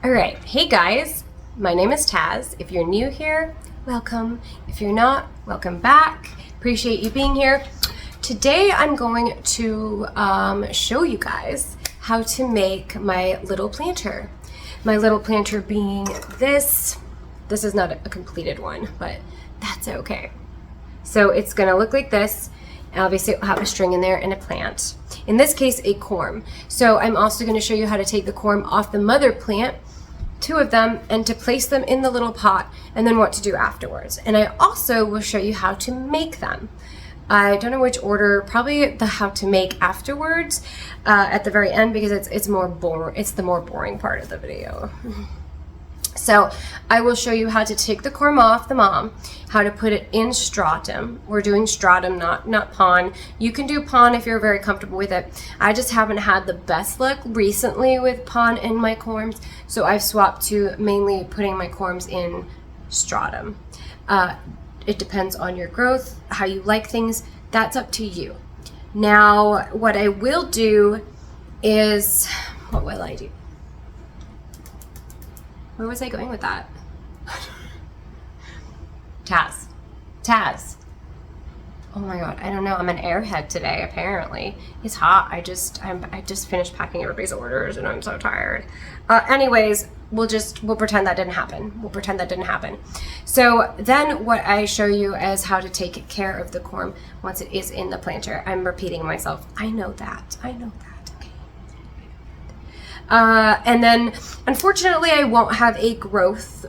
All right, hey guys, my name is Taz. If you're new here, welcome. If you're not, welcome back. Appreciate you being here. Today I'm going to show you guys how to make my little planter. My little planter being this. This is not a completed one, but that's okay. So it's gonna look like this. Obviously it will have a string in there and a plant. In this case, a corm. So I'm also going to show you how to take the corm off the mother plant, 2 of them, and to place them in the little pot, and then what to do afterwards. And I also will show you how to make them. I don't know which order, probably the how to make afterwards at the very end, because it's more boring. It's the more boring part of the video. So I will show you how to take the corm off the mom, how to put it in stratum. We're doing stratum, not pon. You can do pon if you're very comfortable with it. I just haven't had the best luck recently with pon in my corms, so I've swapped to mainly putting my corms in stratum. It depends on your growth, how you like things. That's up to you. Now, what I will do is, what will I do? Where was I going with that? Taz. Oh my God, I don't know. I'm an airhead today, apparently. It's hot. I just finished packing everybody's orders and I'm so tired. Anyways, we'll pretend that didn't happen. We'll pretend that didn't happen. So then what I show you is how to take care of the corm once it is in the planter. I'm repeating myself. I know that. And then unfortunately I won't have a growth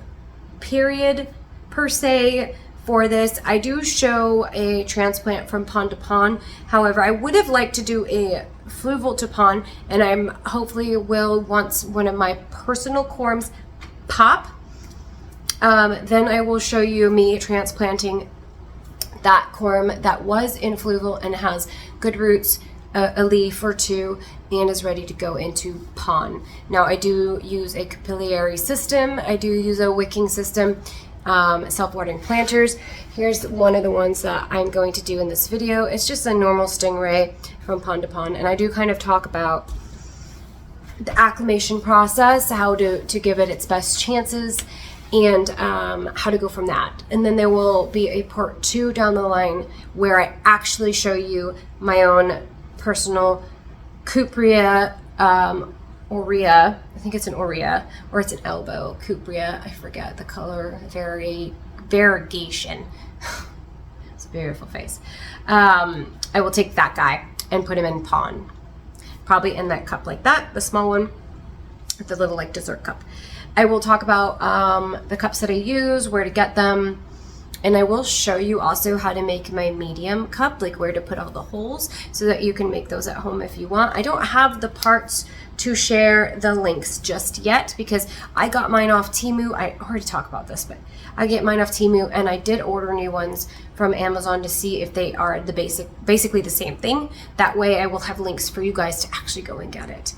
period per se for this. I do show a transplant from pon to pon. However, I would have liked to do a fluval to pon, and I'm hopefully will, once one of my personal corms pop, then I will show you me transplanting that corm that was in fluval and has good roots, a leaf or 2, and is ready to go into pon. Now I do use a capillary system. I do use a wicking system, self-watering planters. Here's one of the ones that I'm going to do in this video. It's just a normal stingray from pon to pon, and I do kind of talk about the acclimation process, how to give it its best chances, and how to go from that. And then there will be a part 2 down the line where I actually show you my own personal cuprea, aurea. I think it's an aurea, or it's an elbow cuprea. I forget the color. Variegation. It's a beautiful face. I will take that guy and put him in pon, probably in that cup like that, the small one, the little like dessert cup. I will talk about the cups that I use, where to get them. And I will show you also how to make my medium cup, like where to put all the holes, so that you can make those at home if you want. I don't have the parts to share the links just yet because I got mine off Temu. I already talked about this, but I get mine off Temu, and I did order new ones from Amazon to see if they are basically the same thing. That way I will have links for you guys to actually go and get it.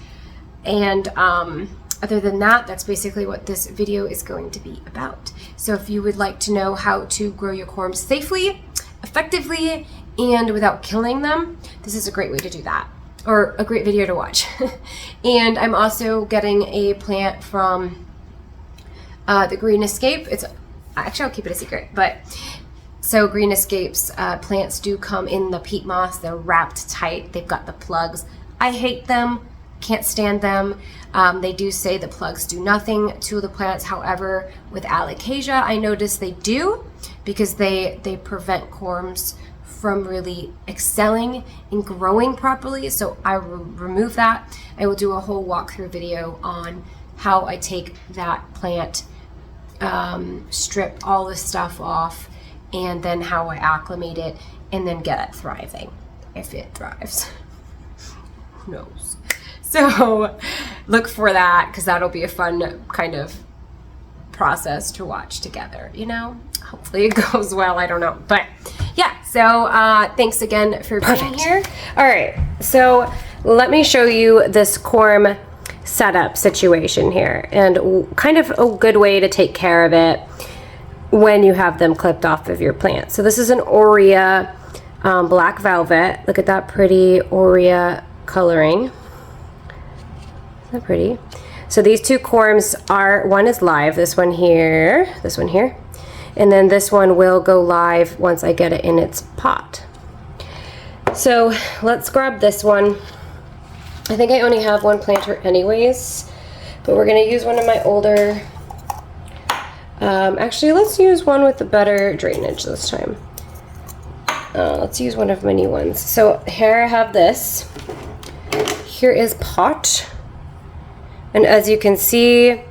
And other than that, that's basically what this video is going to be about. So if you would like to know how to grow your corms safely, effectively, and without killing them, this is a great way to do that, or a great video to watch. And I'm also getting a plant from the Green Escape. Actually, I'll keep it a secret, but so Green Escape's plants do come in the peat moss. They're wrapped tight. They've got the plugs. I hate them. Can't stand them. They do say the plugs do nothing to the plants. However, with Alocasia, I noticed they do, because they prevent corms from really excelling and growing properly. So I will remove that. I will do a whole walkthrough video on how I take that plant, strip all the stuff off, and then how I acclimate it, and then get it thriving, if it thrives. Who knows? So look for that, because that'll be a fun kind of process to watch together, you know? Hopefully it goes well, I don't know. But yeah, so thanks again for being here. All right, so let me show you this corm setup situation here, and kind of a good way to take care of it when you have them clipped off of your plant. So this is an aurea black velvet. Look at that pretty aurea coloring. Isn't that pretty? So these two corms are, one is live, this one here, and then this one will go live once I get it in its pot. So let's grab this one. I think I only have one planter anyways, but we're gonna use one of my older, actually let's use one with the better drainage this time. Let's use one of my new ones. So here I have this. Here is pot. And as you can see,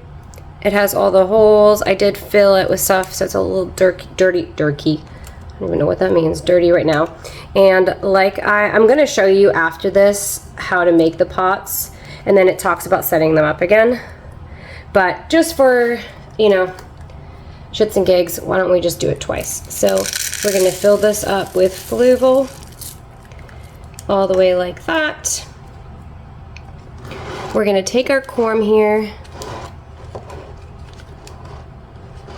it has all the holes. I did fill it with stuff, so it's a little dirty. I don't even know what that means, dirty right now. And like I'm gonna show you after this how to make the pots, and then it talks about setting them up again. But just for, you know, shits and gigs, why don't we just do it twice? So we're gonna fill this up with fluval all the way like that. We're gonna take our corm here.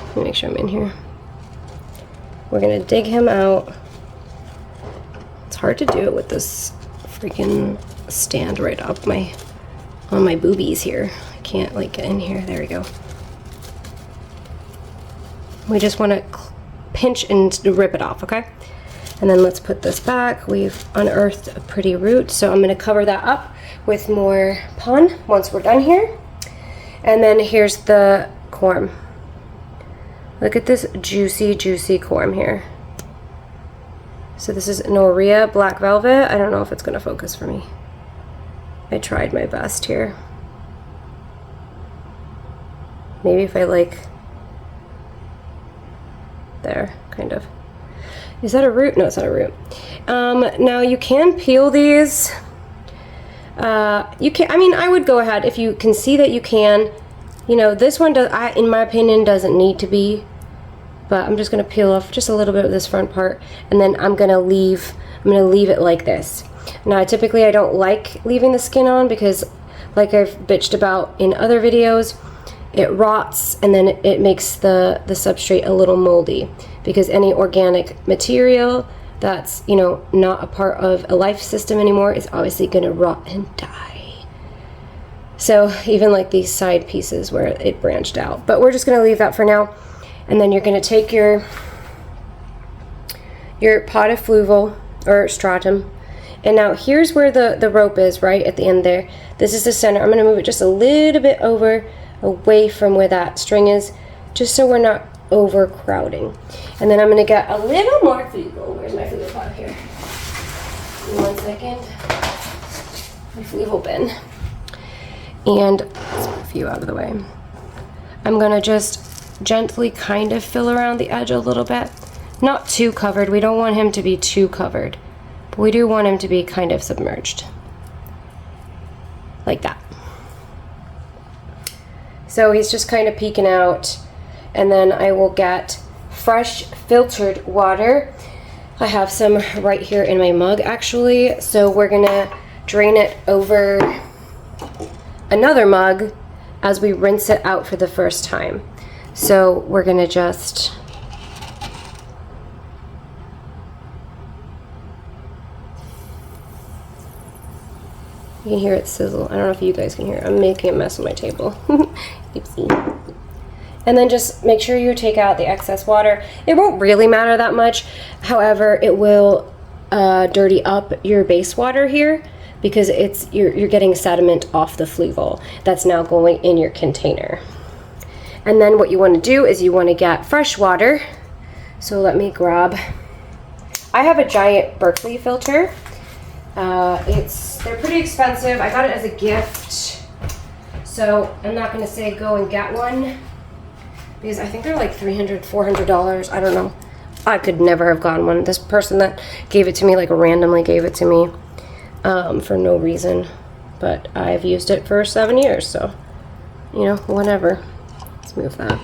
Let me make sure I'm in here. We're gonna dig him out. It's hard to do it with this freaking stand right up on my boobies here. I can't like get in here. There we go. We just want to pinch and rip it off, okay? And then let's put this back. We've unearthed a pretty root, so I'm gonna cover that up with more pon once we're done here. And then here's the corm. Look at this juicy, juicy corm here. So this is Noria Black Velvet. I don't know if it's gonna focus for me. I tried my best here. Maybe if I like, there, kind of. Is that a root? No, it's not a root. Now you can peel these. You can, I mean, I would go ahead if you can see that you can. You know, this one does, in my opinion, doesn't need to be, but I'm just gonna peel off just a little bit of this front part, and then I'm gonna leave it like this. Now, typically I don't like leaving the skin on because, like I've bitched about in other videos, it rots and then it makes the substrate a little moldy, because any organic material that's, you know, not a part of a life system anymore is obviously gonna rot and die. So even like these side pieces where it branched out, but we're just gonna leave that for now. And then you're gonna take your pot of fluval or stratum, and now here's where the rope is, right at the end there. This is the center. I'm gonna move it just a little bit over, away from where that string is, just so we're not overcrowding. And then I'm gonna get a little more fluval. Where's my fluval pot here? Give me 1 second. My fluval bin. And let's move a few out of the way. I'm gonna just gently kind of fill around the edge a little bit. Not too covered. We don't want him to be too covered, but we do want him to be kind of submerged. Like that. So he's just kind of peeking out, and then I will get fresh filtered water. I have some right here in my mug actually, so we're gonna drain it over another mug as we rinse it out for the first time. So we're gonna just you can hear it sizzle. I don't know if you guys can hear it. I'm making a mess on my table. Oopsie. And then just make sure you take out the excess water. It won't really matter that much. However, it will dirty up your base water here, because you're getting sediment off the fluval that's now going in your container. And then what you want to do is you want to get fresh water. So let me grab, I have a giant Berkeley filter. They're pretty expensive. I got it as a gift, so I'm not going to say go and get one, because I think they're like $300, $400. I don't know. I could never have gotten one. This person that gave it to me like randomly gave it to me for no reason, but I've used it for 7 years, so you know, whatever. Let's move that.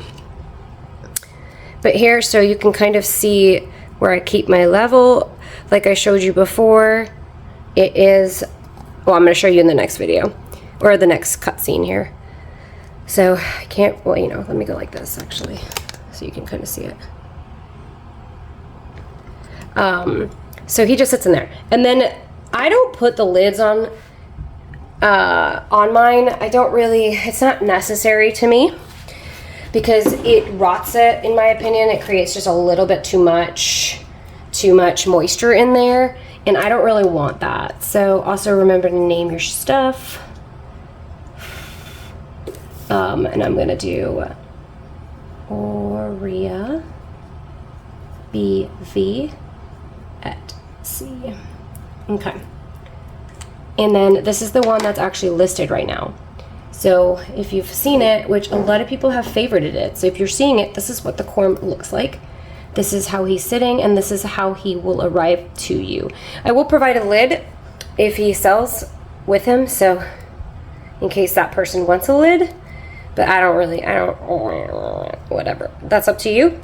But here, so you can kind of see where I keep my level, like I showed you before. It is, well, I'm going to show you in the next video, or the next cutscene here. So I can't, well, you know, let me go like this actually, so you can kind of see it. So he just sits in there, and then I don't put the lids on on mine. I don't really, it's not necessary to me because it rots it, in my opinion. It creates just a little bit too much moisture in there, and I don't really want that. So also remember to name your stuff. And I'm gonna do Aurea BV at C. Okay. And then this is the one that's actually listed right now. So if you've seen it, which a lot of people have favorited it, so if you're seeing it, this is what the Corm looks like. This is how he's sitting, and this is how he will arrive to you. I will provide a lid if he sells with him, so in case that person wants a lid, but whatever. That's up to you.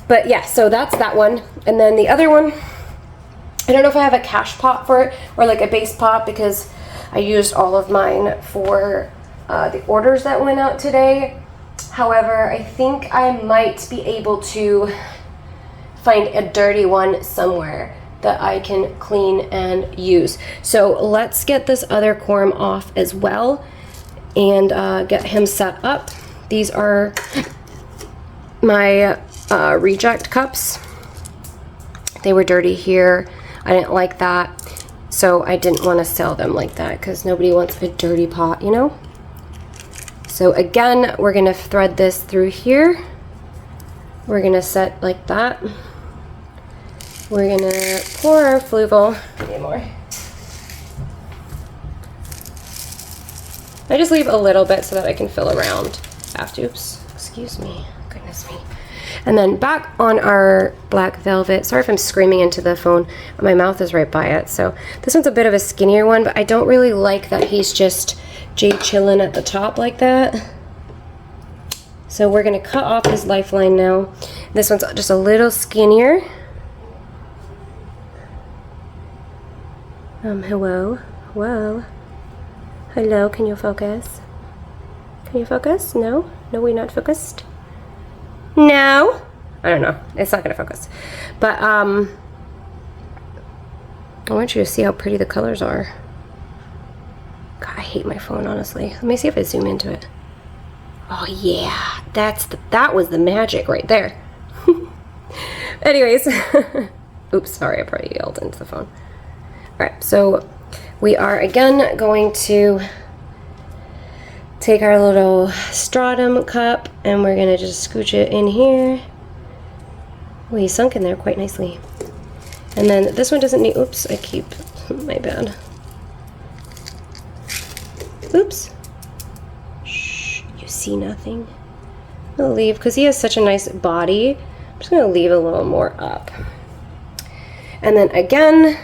But yeah, so that's that one. And then the other one, I don't know if I have a cash pot for it or like a base pot, because I used all of mine for the orders that went out today. However, I think I might be able to find a dirty one somewhere that I can clean and use. So let's get this other Corm off as well and get him set up. These are my reject cups. They were dirty here. I didn't like that, so I didn't want to sell them like that because nobody wants a dirty pot, you know? So again, we're gonna thread this through here. We're gonna set like that. We're gonna pour our fluval. Need more. I just leave a little bit so that I can fill around after. Oops, excuse me, goodness me. And then back on our black velvet. Sorry if I'm screaming into the phone. My mouth is right by it. So this one's a bit of a skinnier one, but I don't really like that he's just jade chilling at the top like that. So we're gonna cut off his lifeline now. This one's just a little skinnier. Hello, whoa. Hello, can you focus? Can you focus? No? No, we're not focused? No? I don't know. It's not gonna focus. But, I want you to see how pretty the colors are. God, I hate my phone, honestly. Let me see if I zoom into it. Oh yeah, that was the magic right there. Anyways, oops, sorry, I probably yelled into the phone. All right, so we are again going to take our little stratum cup and we're gonna just scooch it in here. Well, he's sunk in there quite nicely. And then this one doesn't need, oops, I keep, my bad. Oops. Shh, you see nothing? I'm gonna leave, because he has such a nice body, I'm just gonna leave a little more up. And then again,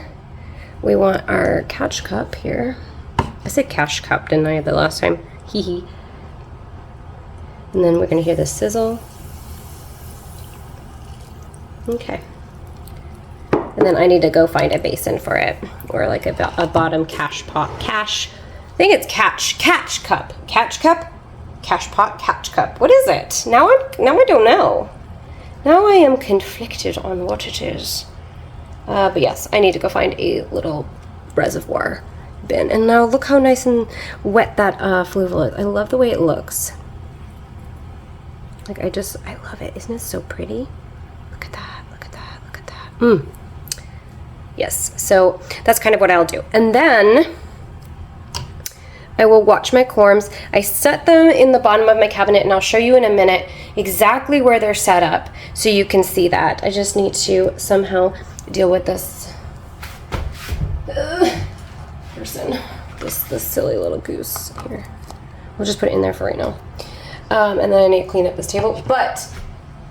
we want our catch cup here. I said cash cup, didn't I, the last time? Hee hee. And then we're gonna hear the sizzle. Okay. And then I need to go find a basin for it, or like a bottom cash pot. Cash, I think it's catch cup. Catch cup? Cash pot, catch cup. What is it? Now I don't know. Now I am conflicted on what it is. But yes, I need to go find a little reservoir bin. And now look how nice and wet that fluval is. I love the way it looks. Like I love it. Isn't it so pretty? Look at that, look at that, look at that. Yes, so that's kind of what I'll do. And then I will watch my corms. I set them in the bottom of my cabinet, and I'll show you in a minute exactly where they're set up so you can see that. I just need to somehow deal with this person, this silly little goose here. We'll just put it in there for right now. And then I need to clean up this table.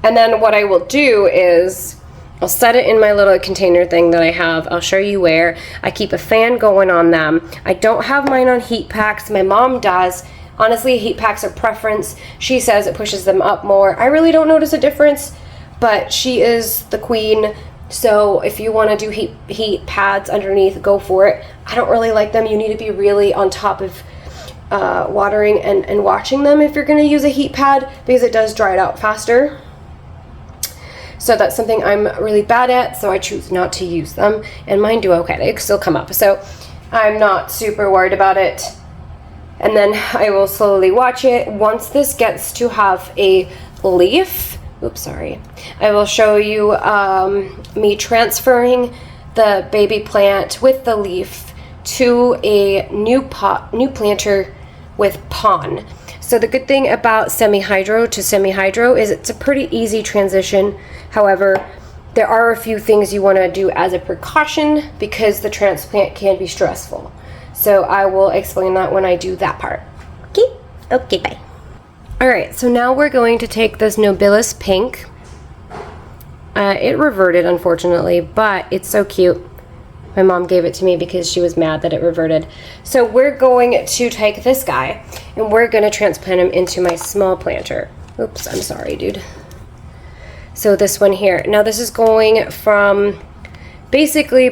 And then what I will do is I'll set it in my little container thing that I have. I'll show you where. I keep a fan going on them. I don't have mine on heat packs. My mom does. Honestly, heat packs are preference. She says it pushes them up more. I really don't notice a difference, but she is the queen. So if you want to do heat pads underneath, go for it. I don't really like them. You need to be really on top of watering and watching them if you're going to use a heat pad, because it does dry it out faster. So that's something I'm really bad at, so I choose not to use them. And mine do okay. They still come up. So I'm not super worried about it. And then I will slowly watch it. Once this gets to have a leaf, oops, sorry, I will show you me transferring the baby plant with the leaf to a new planter with Pon. So the good thing about semi-hydro to semi-hydro is it's a pretty easy transition. However, there are a few things you want to do as a precaution because the transplant can be stressful. So I will explain that when I do that part. Okay? Okay, bye. Alright, so now we're going to take this Nobilis Pink. It reverted, unfortunately, but it's so cute. My mom gave it to me because she was mad that it reverted. So we're going to take this guy, and we're going to transplant him into my small planter. Oops, I'm sorry, dude. So this one here. Now this is going from basically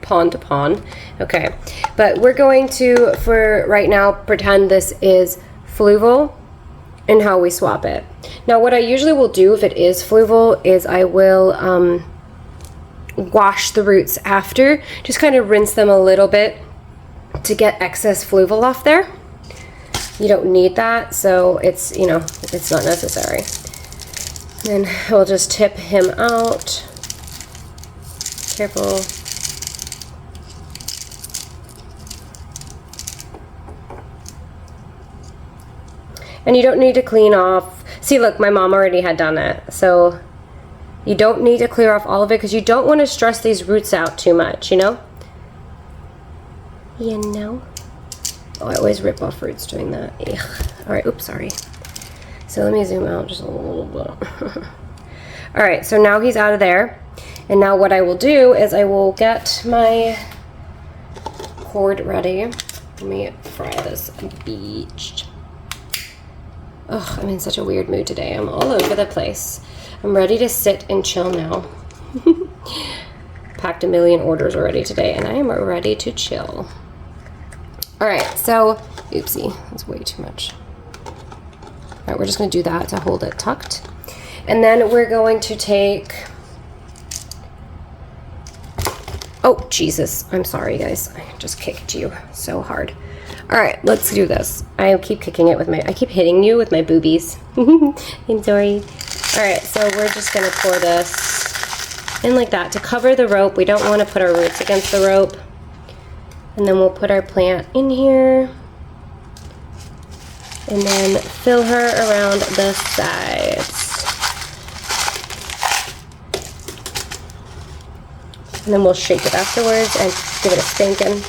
pond to pond. Okay, but we're going to, for right now, pretend this is fluval and how we swap it. Now what I usually will do if it is fluval is I will wash the roots after, just kind of rinse them a little bit to get excess fluval off there. You don't need that, so it's, you know, it's not necessary. And then we'll just tip him out. Careful. And you don't need to clean off. See, look, my mom already had done it. So you don't need to clear off all of it because you don't want to stress these roots out too much, you know? You know? Oh, I always rip off roots doing that. Ugh. All right, oops, sorry. So let me zoom out just a little bit. All right, so now he's out of there. And now what I will do is I will get my cord ready. Let me fry this beach. Ugh, I'm in such a weird mood today. I'm all over the place. I'm ready to sit and chill now. Packed a million orders already today, and I am ready to chill. All right, so, oopsie, that's way too much. All right, we're just gonna do that to hold it tucked. And then we're going to take, oh, Jesus, I'm sorry, guys. I just kicked you so hard. All right, let's do this. I keep kicking it with my, I keep hitting you with my boobies. I'm sorry. All right, so we're just gonna pour this in like that to cover the rope. We don't wanna put our roots against the rope. And then we'll put our plant in here. And then fill her around the sides. And then we'll shake it afterwards and give it a spanking.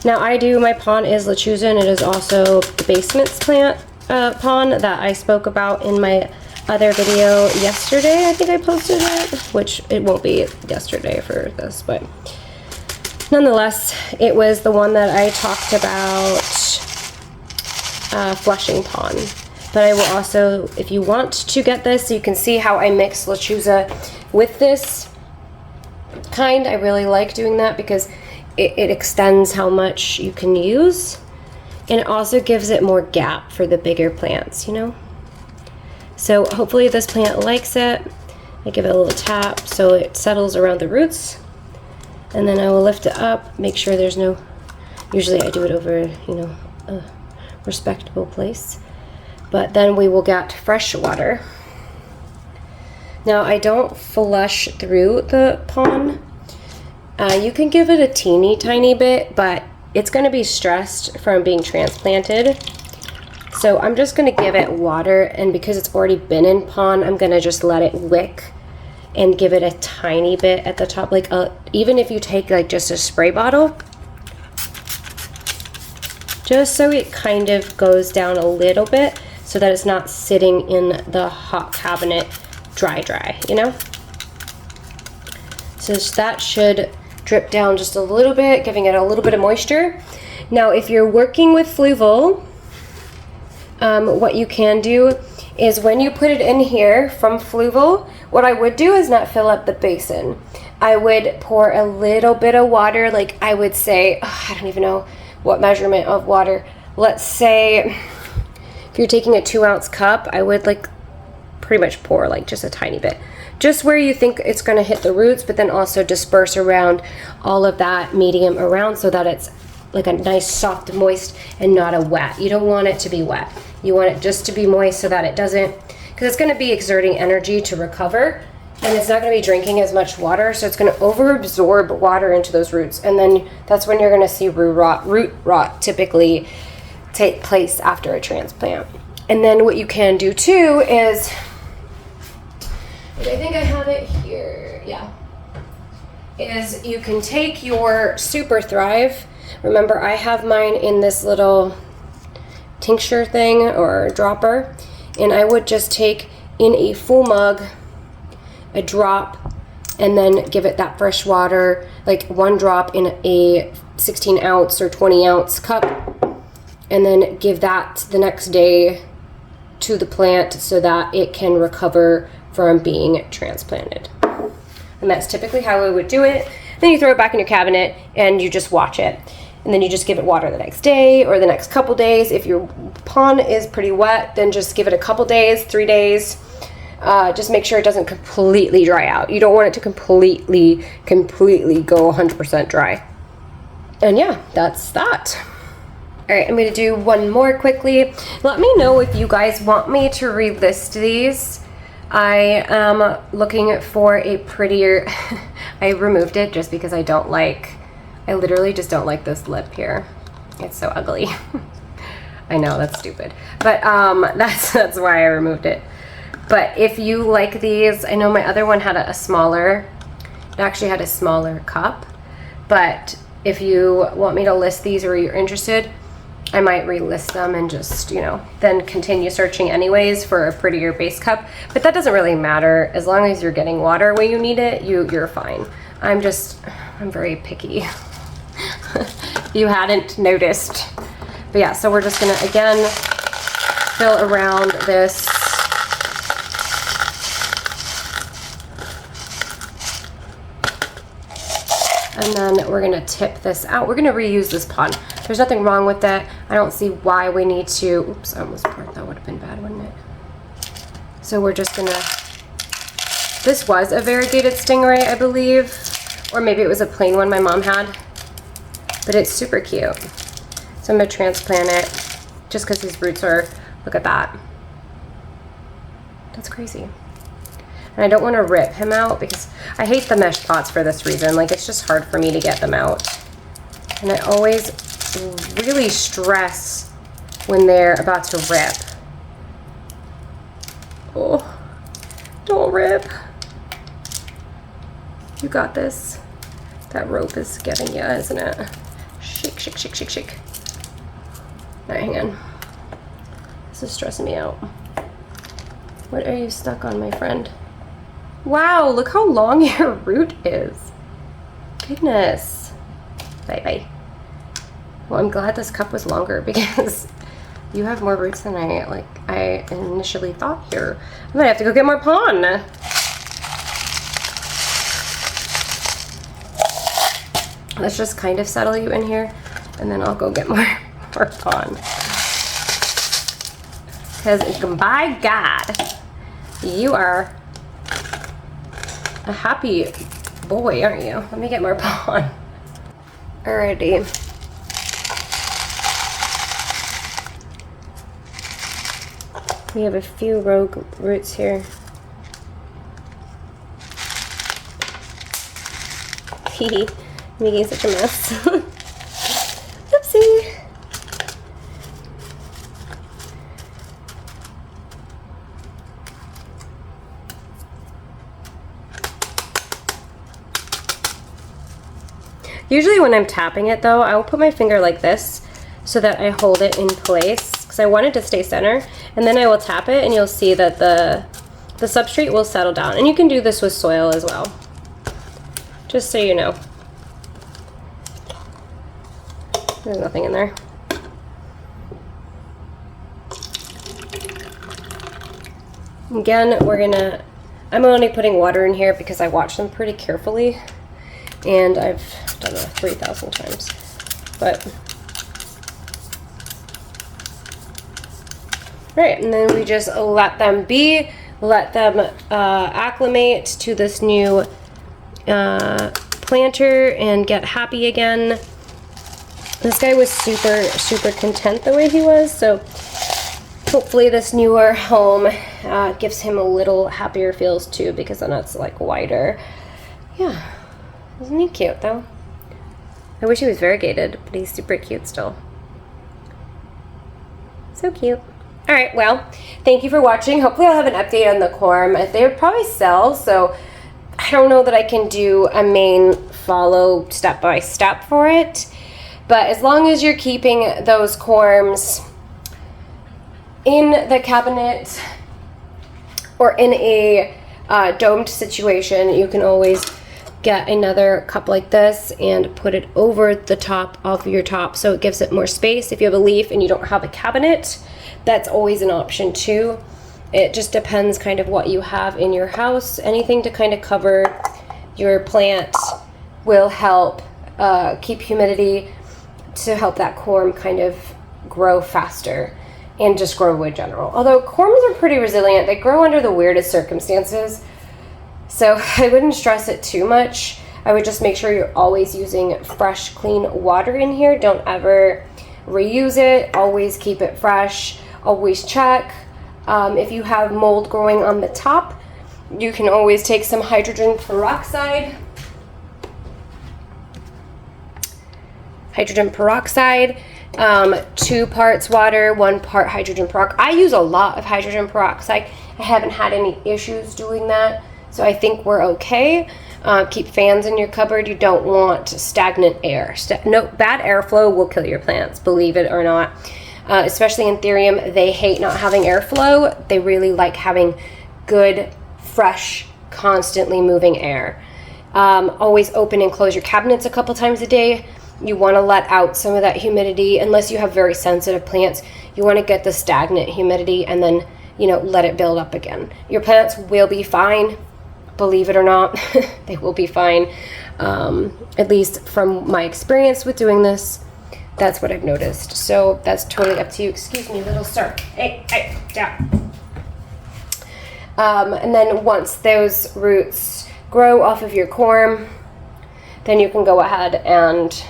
Now I do, my pon is lechuza, and it is also the basements plant pon that I spoke about in my other video yesterday. I think I posted it, which it won't be yesterday for this, but nonetheless, it was the one that I talked about flushing pon. But I will also, if you want to get this, so you can see how I mix lechuza with this kind. I really like doing that because it extends how much you can use, and it also gives it more gap for the bigger plants, you know? So hopefully this plant likes it. I give it a little tap so it settles around the roots, and then I will lift it up, make sure there's no, usually I do it over, you know, a respectable place, but then we will get fresh water. Now I don't flush through the pon. You can give it a teeny tiny bit, but it's going to be stressed from being transplanted. So I'm just going to give it water, and because it's already been in pon, I'm going to just let it wick and give it a tiny bit at the top. Like even if you take like just a spray bottle, just so it kind of goes down a little bit so that it's not sitting in the hot cabinet dry, you know? So that should drip down just a little bit, giving it a little bit of moisture. Now, if you're working with fluval, what you can do is when you put it in here from fluval, what I would do is not fill up the basin. I would pour a little bit of water, like I would say, I don't even know what measurement of water. Let's say if you're taking a 2-ounce cup, I would like pretty much pour like just a tiny bit. Just where you think it's going to hit the roots, but then also disperse around all of that medium around so that it's like a nice soft moist and not a wet. You don't want it to be wet. You want it just to be moist so that it doesn't, because it's going to be exerting energy to recover, and it's not going to be drinking as much water, so it's going to overabsorb water into those roots, and then that's when you're going to see root rot typically take place after a transplant. And then what you can do too is, I think I have it here, yeah, is you can take your SuperThrive. Remember, I have mine in this little tincture thing or dropper, and I would just take in a full mug a drop and then give it that fresh water, like 1 drop in a 16 ounce or 20 ounce cup, and then give that the next day to the plant so that it can recover from being transplanted. And that's typically how I would do it. Then you throw it back in your cabinet and you just watch it. And then you just give it water the next day or the next couple days. If your pond is pretty wet, then just give it a couple days, 3 days. Just make sure it doesn't completely dry out. You don't want it to completely go 100% dry. And yeah, that's that. All right, I'm gonna do one more quickly. Let me know if you guys want me to relist these. I am looking for a prettier, I removed it just because I literally just don't like this lip here. It's so ugly. I know, that's stupid. But that's why I removed it. But if you like these, I know my other one had a smaller, it actually had a smaller cup. But if you want me to list these or you're interested, I might relist them and just, you know, then continue searching anyways for a prettier base cup. But that doesn't really matter. As long as you're getting water when you need it, you're fine. I'm very picky. You hadn't noticed. But yeah, so we're just gonna, again, fill around this. And then we're gonna tip this out. We're gonna reuse this pond. There's nothing wrong with that. I don't see why we need to, oops, I almost poured, that would have been bad, wouldn't it? So we're just gonna, this was a variegated stingray, I believe, or maybe it was a plain one my mom had, but it's super cute. So I'm gonna transplant it just because these roots are, look at that. That's crazy. And I don't want to rip him out because I hate the mesh pots for this reason. Like, it's just hard for me to get them out. And I always really stress when they're about to rip. Oh, don't rip. You got this. That rope is getting you, isn't it? Shake, shake, shake, shake, shake. All right, hang on. This is stressing me out. What are you stuck on, my friend? Wow, look how long your root is. Goodness. Bye-bye. Well, I'm glad this cup was longer because you have more roots than I initially thought here. I'm gonna have to go get more pon. Let's just kind of settle you in here and then I'll go get more pon. Because by God, you are a happy boy, aren't you? Let me get more pon. Alrighty. We have a few rogue roots here. Hee, making such a mess. Oopsie. Usually when I'm tapping it though, I will put my finger like this so that I hold it in place because I want it to stay center, and then I will tap it and you'll see that the substrate will settle down. And you can do this with soil as well, just so you know. There's nothing in there. Again, I'm only putting water in here because I watch them pretty carefully. And I've done it 3,000 times, but right. And then we just let them be, let them acclimate to this new planter and get happy again. This guy was super content the way he was, so hopefully this newer home gives him a little happier feels too, because then it's like wider. Yeah, isn't he cute though? I wish he was variegated, but he's super cute still. So cute. All right, well, thank you for watching. Hopefully I'll have an update on the Corm. They would probably sell, so I don't know that I can do a main follow step-by-step for it. But as long as you're keeping those Corms in the cabinet or in a domed situation, you can always get another cup like this and put it over the top of your top, so it gives it more space. If you have a leaf and you don't have a cabinet, that's always an option too. It just depends kind of what you have in your house. Anything to kind of cover your plant will help keep humidity, to help that corm kind of grow faster and just grow in general. Although corms are pretty resilient, they grow under the weirdest circumstances, so I wouldn't stress it too much. I would just make sure you're always using fresh, clean water in here. Don't ever reuse it. Always keep it fresh. Always check. If you have mold growing on the top, you can always take some hydrogen peroxide. 2 parts water, 1 part hydrogen peroxide. I use a lot of hydrogen peroxide. I haven't had any issues doing that, so I think we're okay. Keep fans in your cupboard. You don't want stagnant air. No, bad airflow will kill your plants, believe it or not. Especially Anthurium, they hate not having airflow. They really like having good, fresh, constantly moving air. Always open and close your cabinets a couple times a day. You want to let out some of that humidity. Unless you have very sensitive plants, you want to get the stagnant humidity and then, you know, let it build up again. Your plants will be fine, believe it or not. They will be fine. At least from my experience with doing this, that's what I've noticed. So that's totally up to you. Excuse me, little sir. Hey, down. And then once those roots grow off of your corm, then you can go ahead and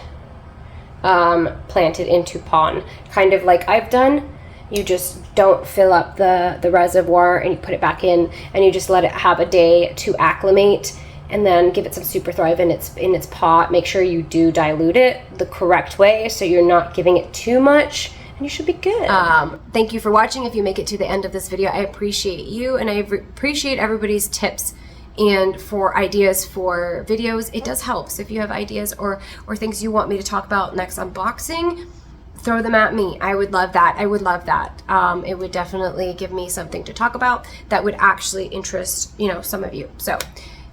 plant it into pon, kind of like I've done. You just don't fill up the reservoir and you put it back in, and you just let it have a day to acclimate, and then give it some SuperThrive in its pot. Make sure you do dilute it the correct way, so you're not giving it too much, and you should be good. Thank you for watching. If you make it to the end of this video, I appreciate you, and I appreciate everybody's tips and for ideas for videos. It does help. So if you have ideas or things you want me to talk about next unboxing, throw them at me. I would love that. I would love that. It would definitely give me something to talk about that would actually interest, you know, some of you. So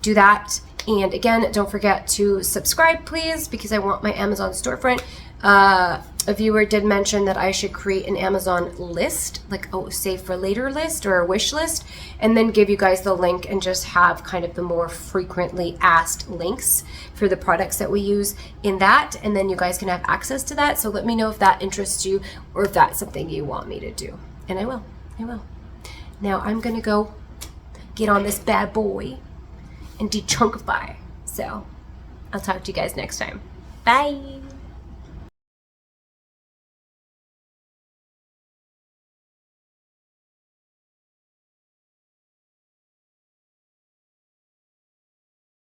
do that. And again, don't forget to subscribe, please, because I want my Amazon storefront. A viewer did mention that I should create an Amazon list, like a save for later list or a wish list, and then give you guys the link and just have kind of the more frequently asked links for the products that we use in that, and then you guys can have access to that. So let me know if that interests you or if that's something you want me to do, and I will. Now I'm gonna go get on this bad boy and dechunkify. So I'll talk to you guys next time. Bye.